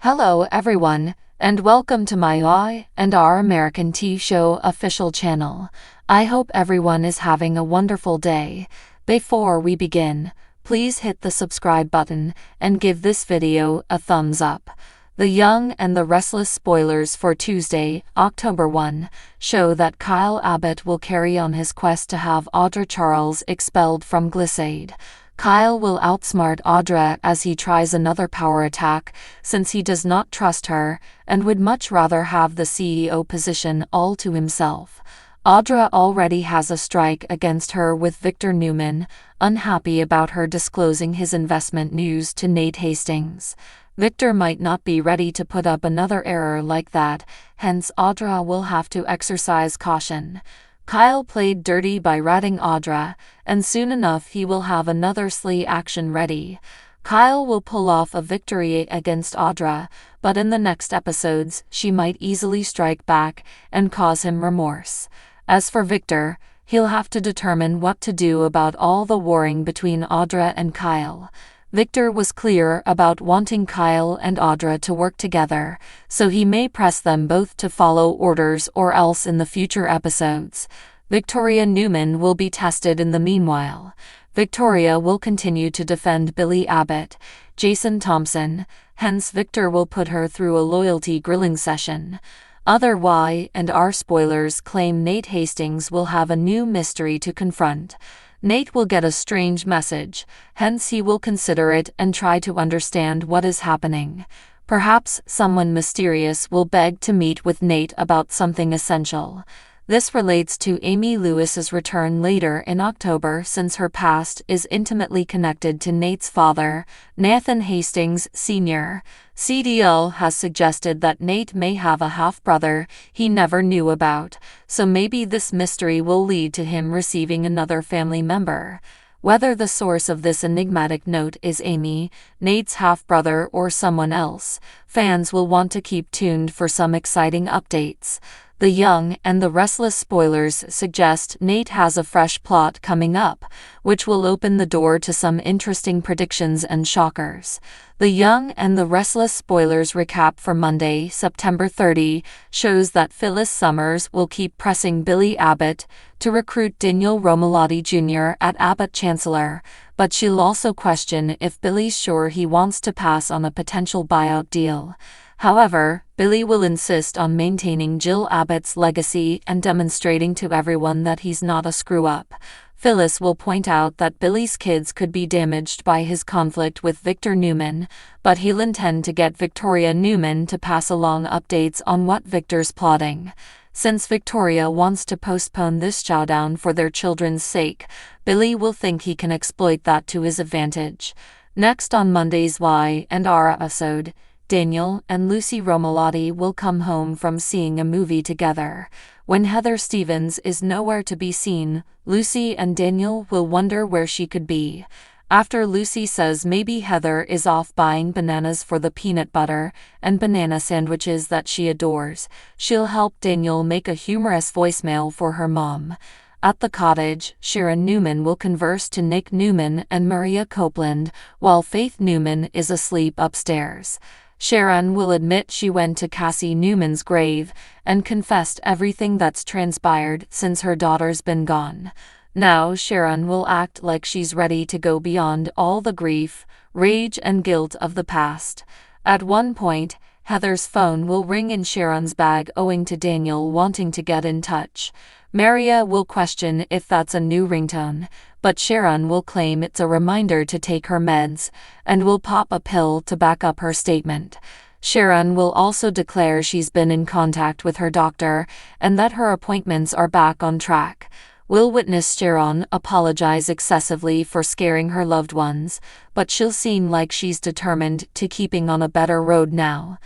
Hello everyone, and welcome to my I and Our American Tea Show official channel. I hope everyone is having a wonderful day. Before we begin, please hit the subscribe button and give this video a thumbs up. The Young and the Restless spoilers for Tuesday, October 1, show that Kyle Abbott will carry on his quest to have Audra Charles expelled from Glissade. Kyle will outsmart Audra as he tries another power attack, since he does not trust her and would much rather have the CEO position all to himself. Audra already has a strike against her with Victor Newman, unhappy about her disclosing his investment news to Nate Hastings. Victor might not be ready to put up another error like that, hence Audra will have to exercise caution. Kyle played dirty by ratting Audra, and soon enough he will have another sly action ready. Kyle will pull off a victory against Audra, but in the next episodes she might easily strike back and cause him remorse. As for Victor, he'll have to determine what to do about all the warring between Audra and Kyle. Victor was clear about wanting Kyle and Audra to work together, so he may press them both to follow orders or else in the future episodes. Victoria Newman will be tested in the meanwhile. Victoria will continue to defend Billy Abbott, Jason Thompson, hence Victor will put her through a loyalty grilling session. Other Y and R spoilers claim Nate Hastings will have a new mystery to confront. Nate will get a strange message, hence he will consider it and try to understand what is happening. Perhaps someone mysterious will beg to meet with Nate about something essential. This relates to Amy Lewis's return later in October, since her past is intimately connected to Nate's father, Nathan Hastings Sr. CDL has suggested that Nate may have a half-brother he never knew about, so maybe this mystery will lead to him receiving another family member. Whether the source of this enigmatic note is Amy, Nate's half-brother, or someone else, fans will want to keep tuned for some exciting updates. The Young and the Restless spoilers suggest Nate has a fresh plot coming up, which will open the door to some interesting predictions and shockers. The Young and the Restless spoilers recap for Monday, September 30, shows that Phyllis Summers will keep pressing Billy Abbott to recruit Daniel Romalotti Jr. at Abbott Chancellor, but she'll also question if Billy's sure he wants to pass on a potential buyout deal. However, Billy will insist on maintaining Jill Abbott's legacy and demonstrating to everyone that he's not a screw-up. Phyllis will point out that Billy's kids could be damaged by his conflict with Victor Newman, but he'll intend to get Victoria Newman to pass along updates on what Victor's plotting. Since Victoria wants to postpone this showdown for their children's sake, Billy will think he can exploit that to his advantage. Next on Monday's Y and R episode, Daniel and Lucy Romalotti will come home from seeing a movie together. When Heather Stevens is nowhere to be seen, Lucy and Daniel will wonder where she could be. After Lucy says maybe Heather is off buying bananas for the peanut butter and banana sandwiches that she adores, she'll help Daniel make a humorous voicemail for her mom. At the cottage, Sharon Newman will converse to Nick Newman and Maria Copeland, while Faith Newman is asleep upstairs. Sharon will admit she went to Cassie Newman's grave and confessed everything that's transpired since her daughter's been gone. Now Sharon will act like she's ready to go beyond all the grief, rage and guilt of the past. At one point, Heather's phone will ring in Sharon's bag owing to Daniel wanting to get in touch. Maria will question if that's a new ringtone, but Sharon will claim it's a reminder to take her meds, and will pop a pill to back up her statement. Sharon will also declare she's been in contact with her doctor, and that her appointments are back on track. We'll witness Sharon apologize excessively for scaring her loved ones, but she'll seem like she's determined to keeping on a better road now.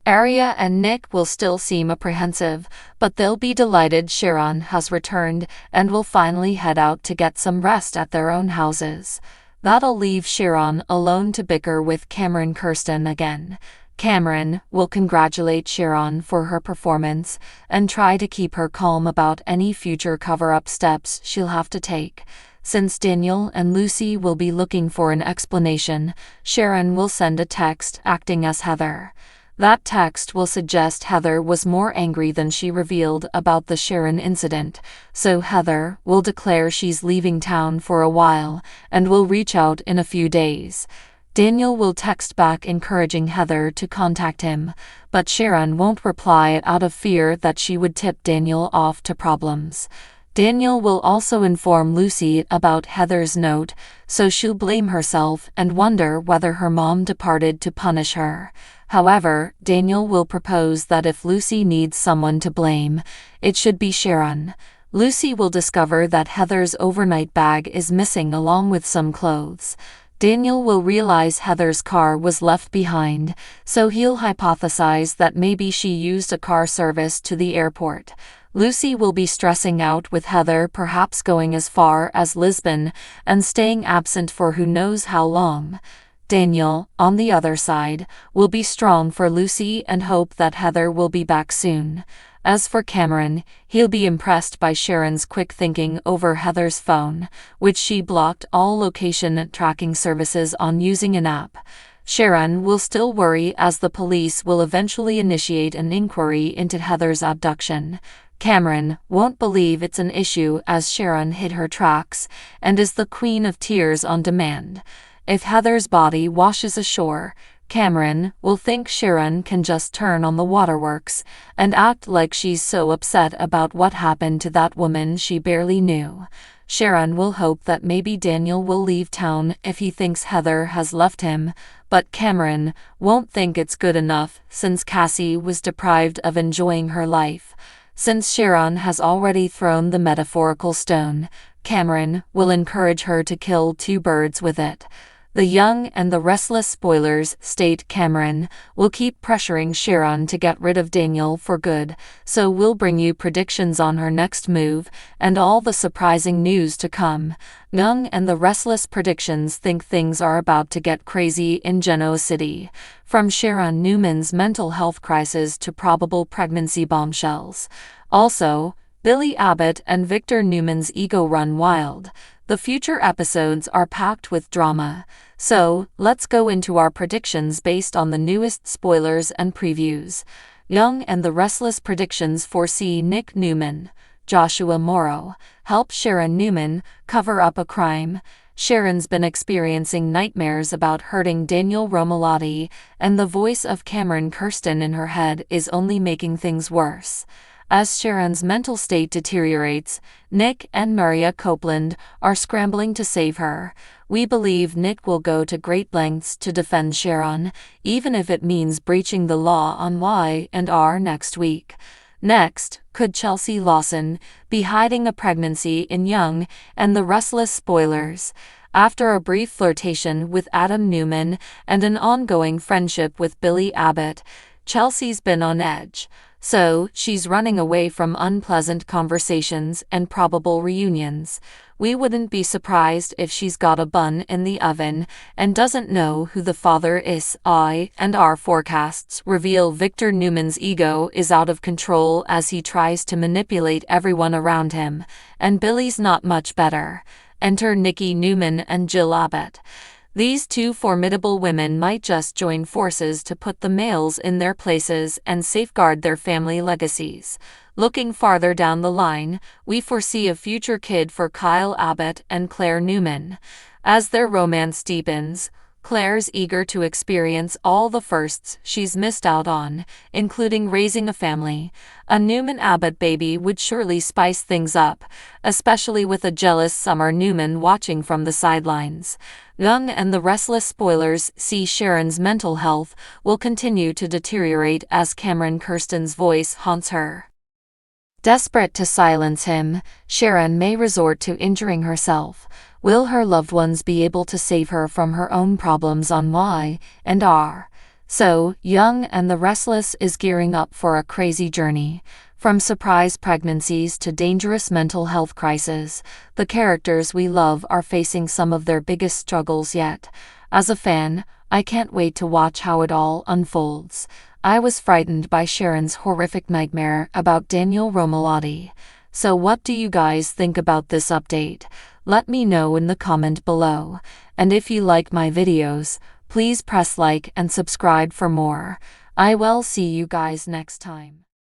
Aria and Nick will still seem apprehensive, but they'll be delighted Sharon has returned and will finally head out to get some rest at their own houses. That'll leave Sharon alone to bicker with Cameron Kirsten again. Cameron will congratulate Sharon for her performance and try to keep her calm about any future cover-up steps she'll have to take. Since Daniel and Lucy will be looking for an explanation, Sharon will send a text acting as Heather. That text will suggest Heather was more angry than she revealed about the Sharon incident, so Heather will declare she's leaving town for a while and will reach out in a few days. Daniel will text back encouraging Heather to contact him, but Sharon won't reply out of fear that she would tip Daniel off to problems. Daniel will also inform Lucy about Heather's note, so she'll blame herself and wonder whether her mom departed to punish her. However, Daniel will propose that if Lucy needs someone to blame, it should be Sharon. Lucy will discover that Heather's overnight bag is missing along with some clothes. Daniel will realize Heather's car was left behind, so he'll hypothesize that maybe she used a car service to the airport. Lucy will be stressing out with Heather perhaps going as far as Lisbon and staying absent for who knows how long. Daniel, on the other side, will be strong for Lucy and hope that Heather will be back soon. As for Cameron, he'll be impressed by Sharon's quick thinking over Heather's phone, which she blocked all location tracking services on using an app. Sharon will still worry as the police will eventually initiate an inquiry into Heather's abduction. Cameron won't believe it's an issue as Sharon hid her tracks and is the queen of tears on demand. If Heather's body washes ashore, Cameron will think Sharon can just turn on the waterworks and act like she's so upset about what happened to that woman she barely knew. Sharon will hope that maybe Daniel will leave town if he thinks Heather has left him, but Cameron won't think it's good enough since Cassie was deprived of enjoying her life. Since Sharon has already thrown the metaphorical stone, Cameron will encourage her to kill two birds with it. The young and the restless spoilers state Cameron will keep pressuring Sharon to get rid of Daniel for good, so we'll bring you predictions on her next move and all the surprising news to come. Young and the restless predictions think things are about to get crazy in Genoa City, from Sharon Newman's mental health crisis to probable pregnancy bombshells. Also, Billy Abbott and Victor Newman's ego run wild. The future episodes are packed with drama, so let's go into our predictions based on the newest spoilers and previews. Young and the Restless predictions foresee Nick Newman, Joshua Morrow, help Sharon Newman cover up a crime. Sharon's been experiencing nightmares about hurting Daniel Romalotti, and the voice of Cameron Kirsten in her head is only making things worse. As Sharon's mental state deteriorates, Nick and Maria Copeland are scrambling to save her. We believe Nick will go to great lengths to defend Sharon, even if it means breaching the law on Y&R next week. Next, could Chelsea Lawson be hiding a pregnancy in Young and the Restless spoilers? After a brief flirtation with Adam Newman and an ongoing friendship with Billy Abbott, Chelsea's been on edge. So, she's running away from unpleasant conversations and probable reunions. We wouldn't be surprised if she's got a bun in the oven and doesn't know who the father is. I&R forecasts reveal Victor Newman's ego is out of control as he tries to manipulate everyone around him, and Billy's not much better. Enter Nikki Newman and Jill Abbott. These two formidable women might just join forces to put the males in their places and safeguard their family legacies. Looking farther down the line, we foresee a future kid for Kyle Abbott and Claire Newman. As their romance deepens, Claire's eager to experience all the firsts she's missed out on, including raising a family. A Newman-Abbott baby would surely spice things up, especially with a jealous Summer Newman watching from the sidelines. Young and the Restless spoilers see Sharon's mental health will continue to deteriorate as Cameron Kirsten's voice haunts her. Desperate to silence him, Sharon may resort to injuring herself. Will her loved ones be able to save her from her own problems on Y&R? So, Young and the Restless is gearing up for a crazy journey. From surprise pregnancies to dangerous mental health crises, the characters we love are facing some of their biggest struggles yet. As a fan, I can't wait to watch how it all unfolds. I was frightened by Sharon's horrific nightmare about Daniel Romalotti. So what do you guys think about this update? Let me know in the comment below. And if you like my videos, please press like and subscribe for more. I will see you guys next time.